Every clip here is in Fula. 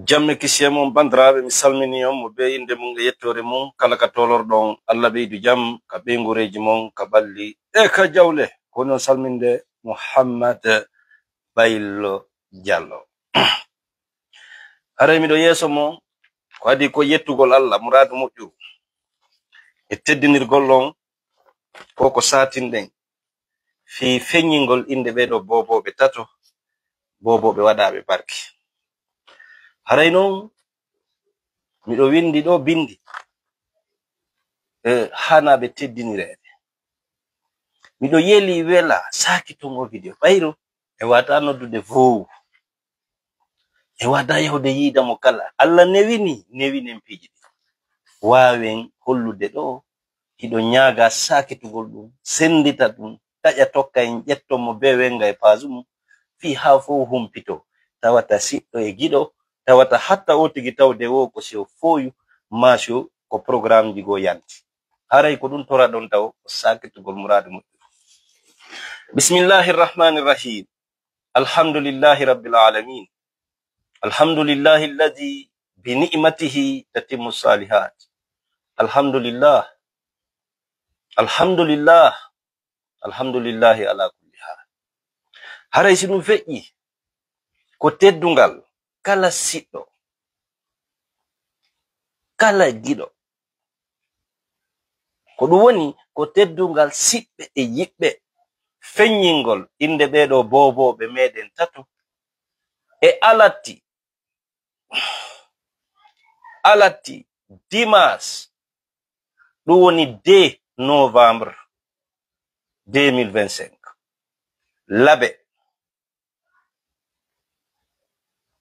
jamme kisiye mum bandiraɓe mi salmini on mo be inde mum e yettore mum kala ka tolorɗon Allah ɓeydu jam ka ɓeygureji mon ka balli e ka jawle kono salminde Muhammad Baylo Diallo haray miɗo yeeso mon ko adi ko yettugol Allah muradu moƴƴu e teddinirgol on ko satinɗen fi feññingol inde ɓeɗo boboɓe tato boboɓe waɗaɓe barke haray noon miɗo windi ɗo bindi hanaɓe teddinirede miɗo yeli wela sakitongo video ɓayro e wata noddude vowu e wada yahude yiidamo kala Allah newinen piiji ɗi wawen hollude ɗo hiɗo ñaaga sakitugol ɗum sendita ɗum taƴa tokka en ƴettomo be wenga e pasumum fi ha fo humpito tawata siɗɗo e giɗo tawata hatta o tigi tawde wo ko sew foyu masho ko programme ji go yanti haray ko ɗum tora ɗon taw sakitugol muradu moƴƴu bismillahir rahmanir rahim alhamdulillahi rabbil alamin alhamdulillahi alladhi bi ni'matihi tatimmu salihat alhamdulillah alhamdulillahi ala kulli hal haray si ɗum feƴƴi ko teddungal kala siɗɗo kala giɗo ko ɗum woni ko teddungal siɓɓe e yiɓɓe feññingol inde ɓeɗo boboɓe meɗen tato e alatti dimanche ɗum woni 2 novembre 2025 laɓe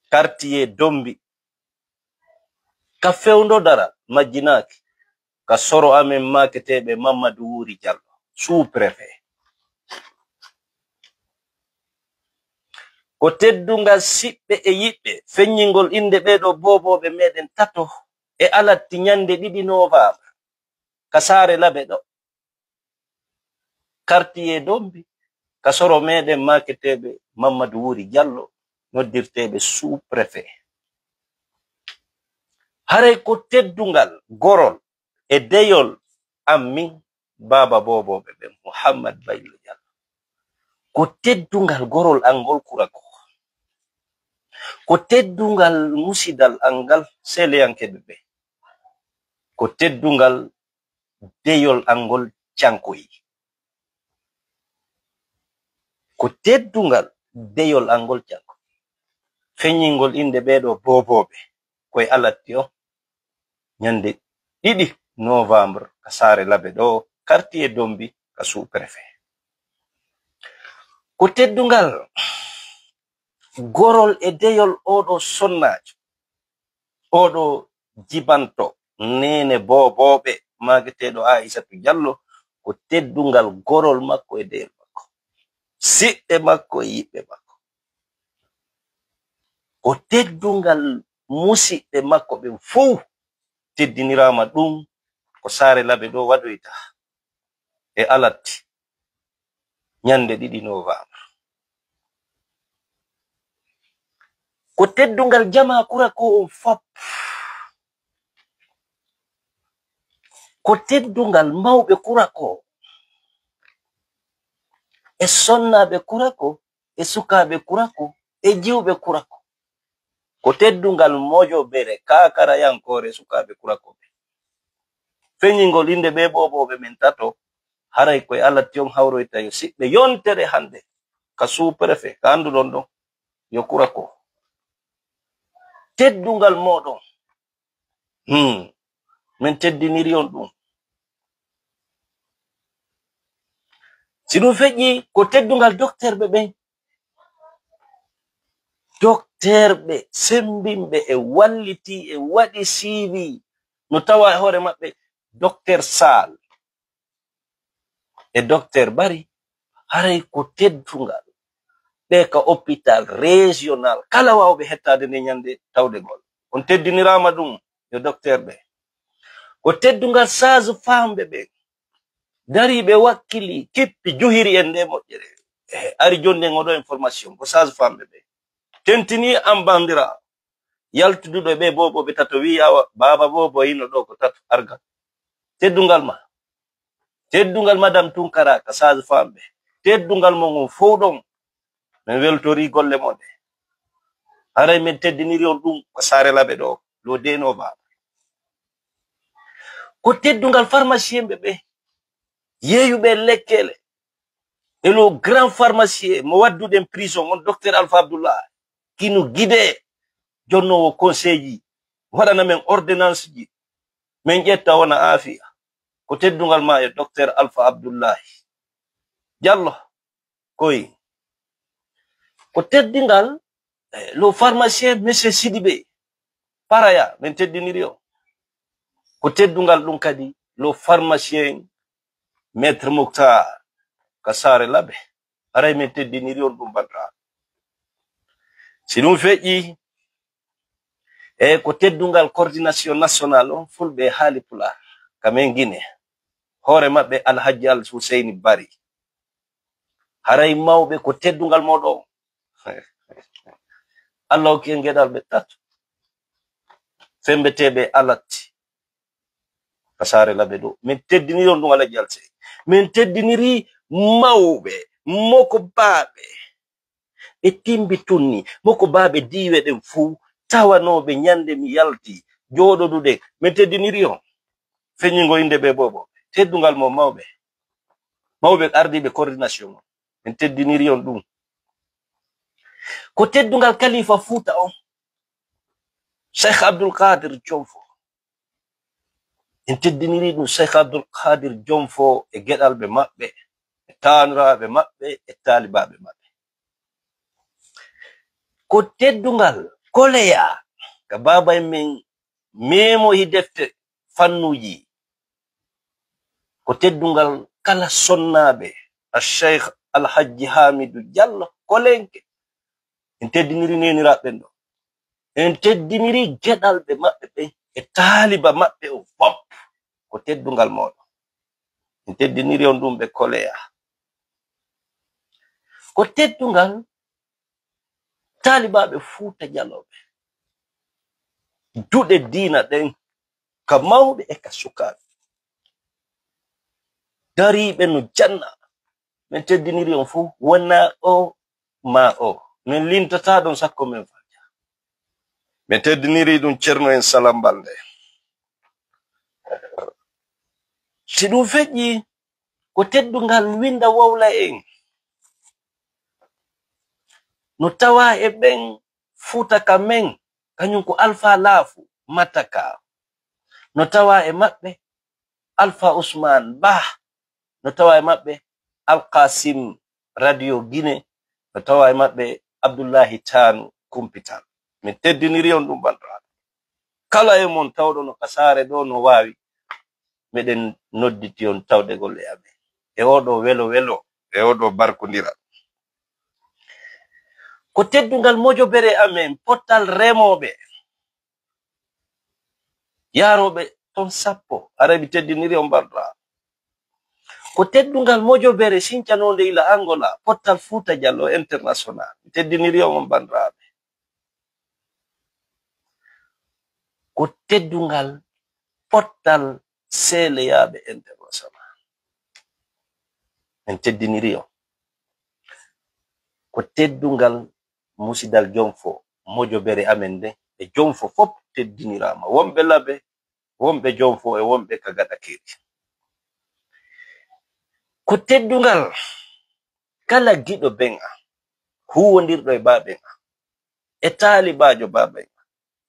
quartier Dombi ka fewndo dara majjinaki ka soro amen maketeɓe Mamadou Wuri Diallo sous-préfet ko teddungal siɓɓe e yiɓɓe feññingol inde ɓeɗo boboɓe meɗen tato e alatti ñande 2 novembre ka saare laɓe ɗo quartier Dombi ka soro meɗen maketeɓe Mamadou Wuri Diallo noddirteɓe sous-préfet haray ko teddungal gorol e deyol ammin baba boboɓe ɓe Muhammad Baylo Diallo ko teddungal gorol angol kurako ko teddungal musidal angal seleyankeɓe ɓe ko teddungal deyol angol cankoyi ko teddungal deyol angol canko feññingol inde ɓeɗo boboɓe koye alatti o ñande 2 novembre ka saare laɓe ɗo quartier Dombi ka sous-préfet ko teddungal gorol e deyol oɗo sonnajo oɗo jibanto nene boboɓe mageteɗo Aissatou Diallo ko teddungal gorol makko e deyol makko siɓɓe makko e yiɓɓe makko ko teddungal musidɓe makko ɓe fuu teddinirama ɗum ko saare laɓe ɗo waɗoyta e alatti ñande 2 novembre ko teddungal jama kurako on fop ko teddungal mawɓe kurako e sonnaɓe kurako e sukaɓe kurako e jiwɓe kurako ko teddungal mojoɓere kakarayankore sukaɓe kurako ɓe feññingol inde ɓe boboɓe men tato haray koye alatti on hawroyta yo siɓɓe yontere hande ka sous-préfet ka anduɗon ɗon yo kurako teddungal moɗon min teddiniri on ɗum si ɗum feƴƴi ko teddungal docteur ɓe docteur ɓe sembinɓe e walliti e waɗi CV no tawa e hoore maɓɓe docteur Sall e docteur Bari haray ko teddungal ɓe ka hôpital régional kala wawɓe hettade nde ñande tawdegol on teddinirama ɗum yo docteur ɓe ko teddungal sage-femme ɓe dariɓe wakkili kippi juhiri en nde moƴƴere ari jonde ngoɗo information ko sage-femme ɓe tentini am bandira yaltuduɗo ɓe bobo ɓe tato wi awa baba bobo yino ɗo ko tato arga teddungal ma teddungal madam Tunkara ka sage famɓe teddungal mo ngon fof ɗon min weltori golle mon ɗe haray min teddiniri on ɗum ko sare laɓe ɗo lo deno baba ko teddungal pharmacien ɓe yeeyuɓe lekkele e lo grand pharmacien mo wadduɗen prison on docteur Alpha Abdoullah kino guide jonnowo conseil ji waɗana men ordonnance ji min ƴetta wona aafiya ko teddungal ma e docteur Alpha Abdoullahi Diallo koyi ko teddingal lo pharmacien monsieur Sidibé paraya min teddiniri o ko teddungal ɗum kadi lo pharmacien maître Mokhtar ka sare laɓe aray min teddiniri on ɗum bandiraɓe si ɗum feƴƴi e ko teddungal coordination national on fulɓe haali pular kamen guine hoore maɓɓe Alhaji Al Husseini Bari haray mawɓe ko teddungal moɗo Allah hokki en gueɗal ɓe tato fembeteɓe alatti ka sare laɓe ɗo min teddiniri on ɗum Alhaji Al Sey min teddiniri mawɓe moko baaɓe ɓe timbi tunni moko baaɓe diwe ɗen fuu tawanoɓe nyande mi yalti joɗoduɗe min teddiniri on feñingo inde ɓe bobo teddungal mo mawɓe ardiɓe coordination on min teddiniri on ɗum ko teddungal Khalifa Fouta on Cheikh Abdoul Qadir Jomfo min teddiniri ɗum Cheikh Abdoul Qadir Jomfo e geɗalɓe maɓɓe e taniraɓe maɓɓe e talibaɓe maɓɓe ko teddungal Koleya ka baba en min memoyi defte fannuji ko teddungal kala sonnaɓe a Cheikh Alhaji Hamidou Diallo kolenke en teddiniri neniraɓen ɗo en teddiniri geɗalɓe maɓɓe ɓe e taliba maɓɓe o fop ko teddungal moɗo en teddiniri on ɗum ɓe Koleya ko teddungal talibaɓe Fouta Jalloɓe duɗe diina ɗen ka mawɓe e ka sukaɓe dariɓe no janna min teddiniri on fuu wona o ma o min lintata ɗon sakko min faja min teddiniri ɗum ceerno en Salam Balde si ɗum feƴƴi ko teddungal winda wawla en no tawa e ɓen Fouta ka men kañum ko Alpha Laafu Mataka no tawa e maɓɓe Alpha Ousmane Ba no tawa e maɓɓe Alkasim Radio Guinée no tawa e maɓɓe Abdoullahi Tanu Kumpital min teddiniri on ɗum bandiraɓe kala e mon tawɗo no kasare ɗo no wawi meɗen nodditi on tawde golle amen e oɗo welo e oɗo barkodira ko teddungal mojobere amen pottal remoɓe yaroɓe ton sappo arabi teddiniri on bandiraɓe ko teddungal mojobere sincanode ila Angola pottal Fouta Diallo international teddiniri on bandiraɓe ko teddungal pottal Seleyaɓe international en teddiniri on ko teddungal musidal Jomfo mojobere amen nde e Jomfo fop teddinirama wonɓe laɓe wonɓe Jomfo e wonɓe ka gaɗakeri ko teddungal kala giɗo benga huwodirɗo e baɓenga e talibajo baɓenga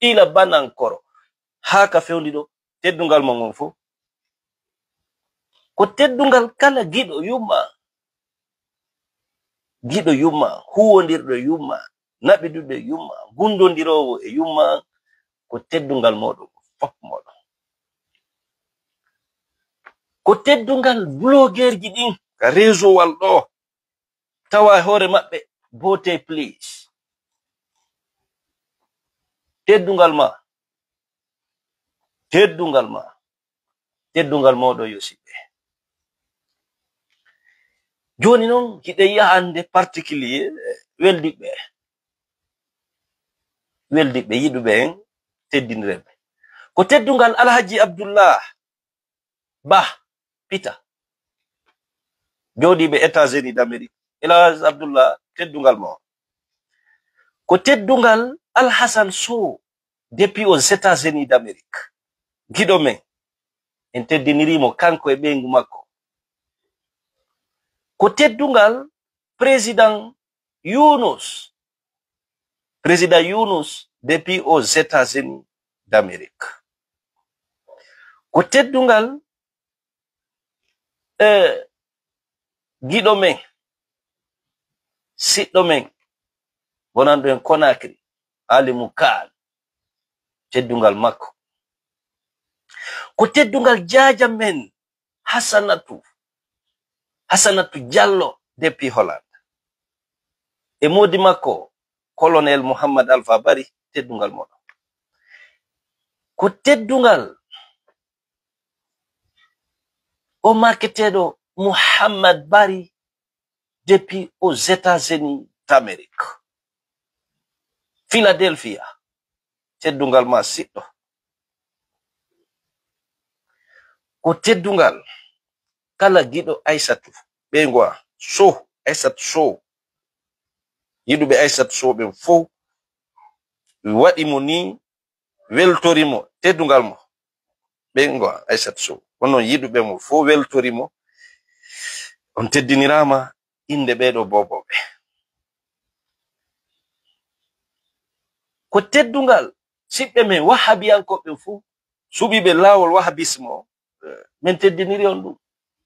ila banankoro ha ka fewndi ɗo teddungal mo ngon fo ko teddungal kala giɗo yumma huwodirɗo e yumma naɓiduɗo e yumma gundodirowo e yumma ko teddungal moɗon fop moɗon ko teddungal blogueur ji ɗin ka réseau wal ɗo tawa hoore maɓɓe Bote Please teddungal moɗo yosiɓe joni noon hiɗe yahande particulier weldiɓe weldi be yiduɓe en teddinirebe ko teddungal Alhaji Abdullah Bah Peter jodi be États-Unis d'Amérique. Alhaji Abdullah teddungal mo ko teddungal Al-Hassan Sow depuis aux États-Unis d'Amérique. Gido men en teddinirimo kanko e ɓengu makko. Ko teddungal président Yunus depuis aux États-Unis d'Amérique. Ko teddungal giɗo men siɗɗo men wonanɗo en Conakry Ali Mukal teddungal makko. Ko teddungal jaja men Hassanatu Diallo depuis Hollande e modi makko colonel Muhammad Alpha Bari teddungal moɗo. Ko teddungal o marketeɗo Muhammad Bari depuis aux États-Unis d'Amérique. Philadelphia teddungal ma siɗɗo. Ko teddungal kala giɗo Aissatu ɓengoa Sow Aissatu Sow yiɗuɓe Aissatu Sow ɓen fof waɗimo ni weltorimo teddungal mo ɓengoa Aissatu Sow onon yiɗuɓe mo fof weltorimo on teddinirama inde ɓeɗo boboɓe. Ko teddungal siɓɓe men wahabiyankoɓe fof suɓiɓe lawol wahabismo min teddiniri on ɗum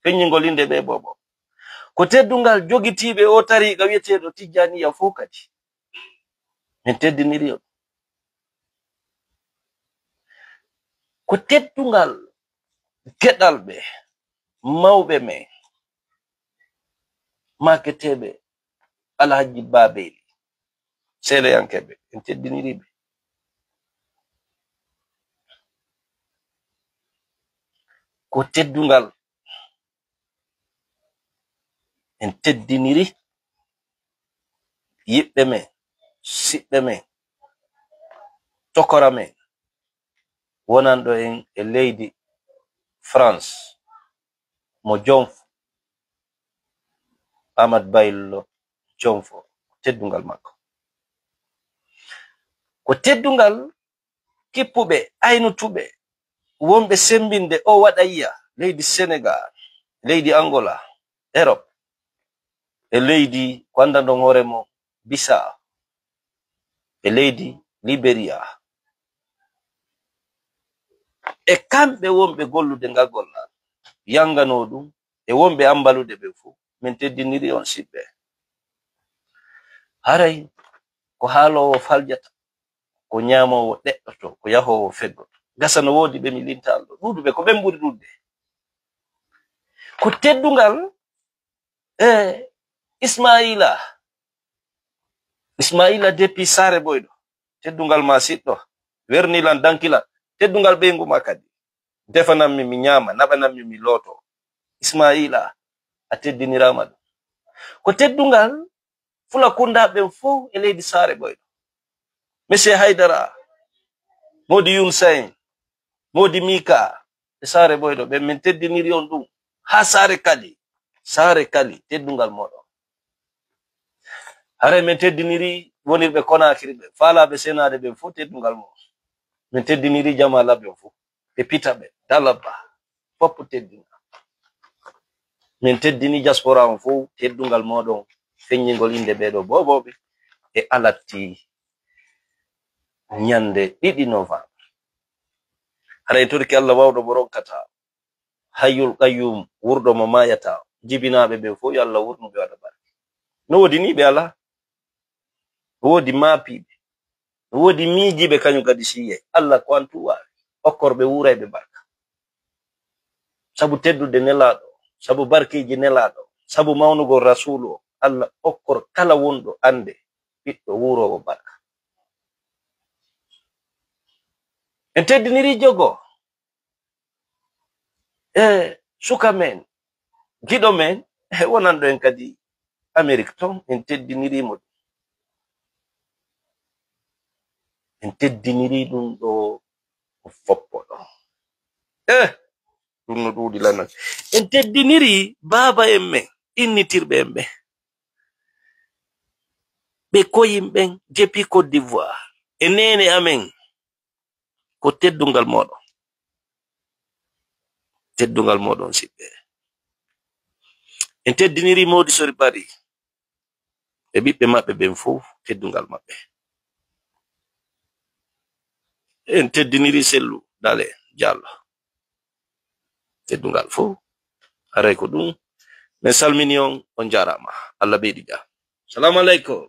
feññingol inde ɓe bobo. Ko teddungal jogitiɓe o tariqa wiyeteɗo Tijjaniya fof kadi min teddiniri on. Ko teddungal geɗalɓe mawɓe men maketeɓe Alhaji Babeli Seleyankeɓe en teddiniriɓe. Ko teddungal en teddiniri yiɓɓe men siɓɓe men tokora men wonanɗo en e leydi France mo Jonfo Ahmad Baylo Jonfo teddungal makko. Ko teddungal kippuɓe aynutuɓe wonɓe sembinde o waɗayya leydi Sénégal leydi Angola Europe e leydi ko andandon hooremo Bissau e leydi Liberia e kamɓe wonɓe gollude ngal gollal yangano ɗum e wonɓe ambalude ɓe fof min teddiniri on siɓɓe. Haray ko haalowo faljata ko ñaamowo ɗeɗɗoto ko yahowo feggoto gasa no woodi ɓe mi lintalɗo ɗuɗuɓe ko ɓen ɓuri ɗuɗde. Ko teddungal Ismaila depuis Sare Boyɗo teddungal ma siɗɗo wernilan dankilan teddungal ɓengu ma kadi defanammi mi ñaama naɓanammi mi looto Ismaila a teddinirama ɗum. Ko teddungal Fulakunda ɓen fof e leydi Sare Boyɗo Monsieur Haydara modi Yunsain modi Mika e Sare Boyɗo ɓen min teddiniri on ɗum ha Sare Kali teddungal moɗon. Hare min teddiniri wonirɓe Conakry ɓe faalaɓe senade ɓen fof teddungal mo min teddiniri jamala ɓen fof ɓe pita ɓe Dalaba foppu teddina min teddini diaspora on fof teddungal moɗon feññingol inde ɓeɗo boboɓe e alatti ñande 2 Novembre. Haray torki Allah wawɗo mo ronkata Hayyul Qayyum wurɗo mo mayata jibinaɓe ɓe fof yo Allah wurnuɓe waɗa barke. No wodi ni ɓe ala wodi maapiɓe wodi miijiɓe kañum kadi siye Allah ko antu wawi okkorɓe wurayɓe barka sabu teddude nelaɗo sabu barkeji nelaɗo sabu mawnugo rasulu o Allah okkor kala wonɗo ande ɓiɗɗo wurowo barka. En teddiniri jogo suka men giɗo men wonanɗo en kadi Amérique ton en teddinirimo en teddiniri ɗum ɗo foppo ɗo ɗum no ɗuuɗi lanak en teddiniri baba en men innitirɓe en ɓe ɓe koyim ɓen depuis Côte d'Ivoire e nene amen ko teddungal moɗon siɓɓe en teddiniri Modi Sori Bari e ɓiɓɓe maɓɓe ɓen fof teddungal maɓɓe en teddiniri Sellu Dale Diallo teddungal fof haray ko ɗum min salmini on jarama Allah ɓeydi jam. Salamu aleykum.